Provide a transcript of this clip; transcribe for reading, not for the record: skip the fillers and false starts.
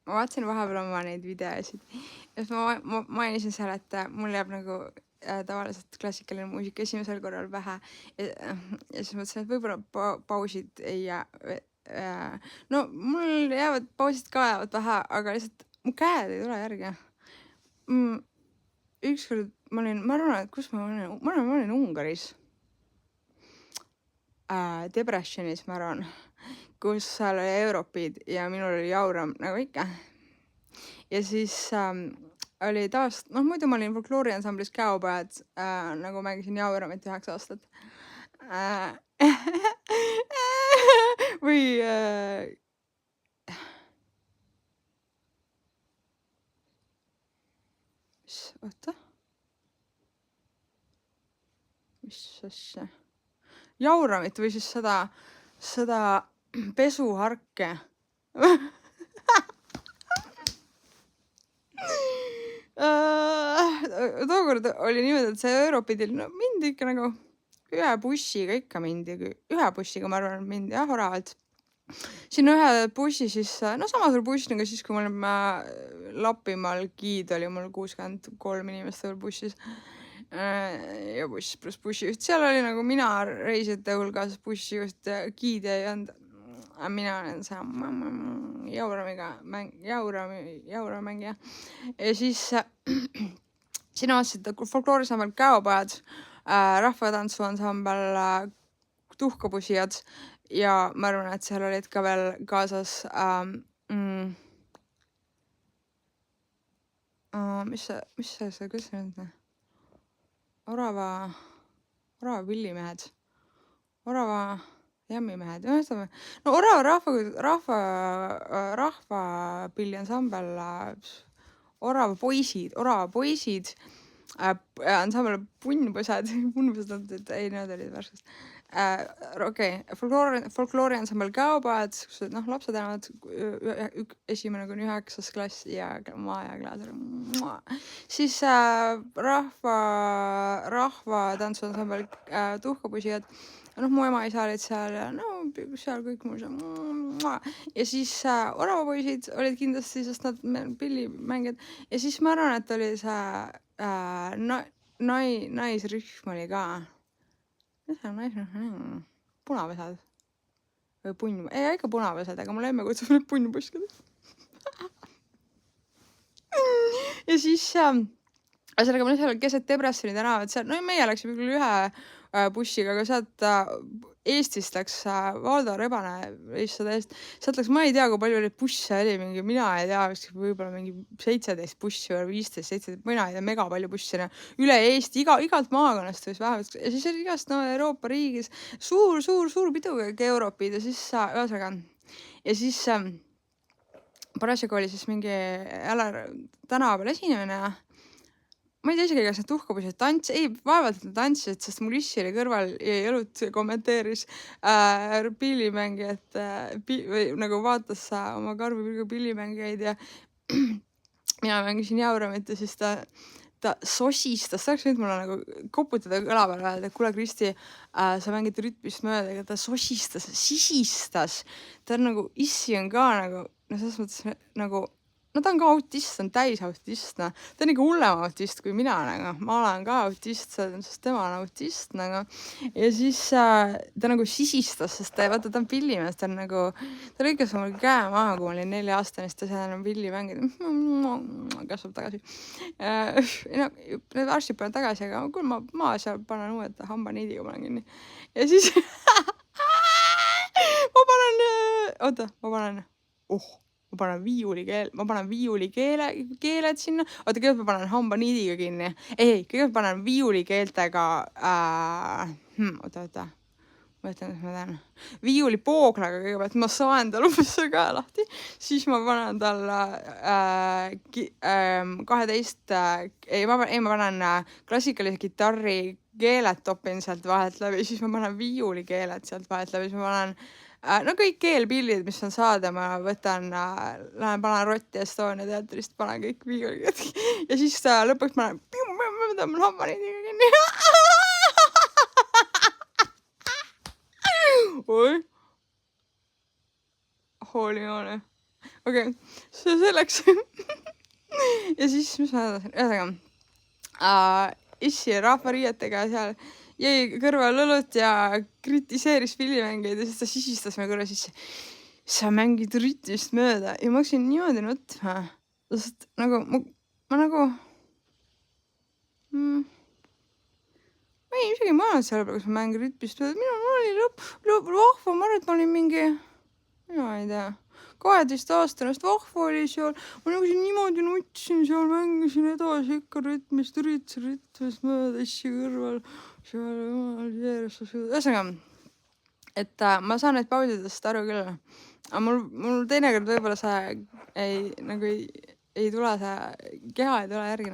ma vaatasin vahepeal oma neid videosid ja siis ma mainisin seal, et mul jääb nagu tavaliselt klassikaline muusika esimesel korral pähe ja siis mõtlesin, et võib-olla pausid ei jää. No mul jäävad pausid ka jäävad pähe, aga lihtsalt mu käed ei tule järgi. Ükskord ma arvan, et kus ma olin Ungaris. Depressionis, ma arvan, kus seal oli Europeid ja minul oli Jauram nagu ikka. Ja siis oli taas, muidu ma olin folklooriansamblis Käopajad, nagu mängisin Jauramit 9 aastat. Või oota. Mis asja? Jauramit või siis seda pesuharke. Tookord oli niimoodi, et see Europidil mindi ikka nagu ühe bussiga ikka mindi. Ühe bussiga ma arvan, mindi jah, oravalt. Siin ühe bussi siis, sama suur buss nagu siis, kui me olime Lapimaal Giid oli mul 63 inimest veel bussis. Ja buss pluss bussijuht. Seal oli nagu mina reisijate hulgas bussijuht, Giid ei olnud. Mina olen see Jauramängija. Ja siis sina vaatasid folklooriansambel Käopajad, rahvatantsuansambel Tuhkapusijad ja ma arvan, et seal olid ka veel kaasas mis see, kuidas see nüüd? Orava pillimehed. Orava jammimehed. No Orava rahvapilliansambel, Orava poisid, ansambel Punnpõsad, ei, need olid värskest. Okei, folklooriansambel Käopajad, kus lapsed elavad esimene kuni 9. klass ja Maja Klaasar. Siis rahvatantsuansambel Tuhkapusijad. Mu ema-isa olid seal ja seal kõik mul seal. Ja siis Oravapoisid olid kindlasti, sest nad pillimängijad. Ja siis ma arvan, et oli see naisrühm oli ka. Mis on naisrühm? Punapesad. Või punn. Ei, ikka punapesad, aga mul emme kutsub neid punnpuskad. Ja siis sellega ma seal keset Debressini tänavat seal, meie läksime küll ühe bussiga, aga sealt Eestist läks Valdo Rebane lihtsalt eest. Sealt läks, ma ei tea, kui palju oli busse oli, mina ei tea, võib-olla mingi 17 bussi või 15, 17, mina ei tea, mega palju bussi üle Eesti, igalt maakonnast võis vähemalt. Ja siis oli igast Euroopa riigis suur pidu Europid ja siis ühesõnaga. Ja siis parasjagu oli siis mingi jälle tänava peal esinemine. Ma ei tea isegi, kas need Tuhkapusijad vaevalt nad tantsisid, sest mul issi oli kõrval ja jõlut kommenteeris pillimängijat või nagu vaatas oma karvi pillimängijaid ja mina mängisin Jauramit ja siis ta sosistas, ta oleks võinud mulle nagu koputada kõla peale öelda, et kuule Kristi, sa mängid rütmist mööda, aga ta sisistas. Ta on nagu, issi on ka nagu, selles mõttes nagu, ta on ka autist, ta on täis autist, ta on ikka hullem autist kui mina, ma olen ka autist, sest tema on autist, ja siis ta nagu sisistas, sest ta on pillimees, ta on nagu, ta lõikas mul käe maha, kui ma olin 4-aastane, siis ta seal on pilli mängida, kasvab tagasi. Need arstid panen tagasi, aga küll ma seal panen uued hambaniidiga panen kinni. Ja siis ma panen viiulikeeled sinna. Oota, kõigepealt ma panen hambaniidiga kinni. Ei, kõigepealt panen viiulikeeltega, oota. Ma ütlen, mis ma teen. Viiulipooglaga kõigepealt, ma saan tal umbes ka lahti. Siis ma panen tal 12, ma panen klassikalise kitarri keeled topin sealt vahelt läbi, siis ma panen viiulikeeled sealt vahelt läbi, siis ma panen kõik keelpillid, mis on saada, ma võtan, panen Rotti Estonia teatrist, panen kõik viiulikeeled ja siis lõpuks panen hambaniidiga kinni. Oi. Hooli joone. okei, see selleks. Ja siis, mis ma edasi, ühesõnaga, issi rahvariietega seal jäi kõrval õlut ja kritiseeris filmimängeid ja siis ta sisistas me korra sisse. Sa mängid ritmist mööda ja ma hakkasin niimoodi nutma, sest nagu ma nagu ma ei isegi mõelnud selle peale, kas ma mängin ritmist mööda. Mul oli vahva, ma arvan, et ma olin mingi, mina ei tea, 12-aastanast vahva oli seal. Ma nagu niimoodi nutsin seal, mängisin edasi ikka ritmist, ritmist mööda issi kõrval. Ühesõnaga, et ma saan neid pausidest aru küll. Aga mul teinekord võib-olla see ei tule, see keha ei tule järgi.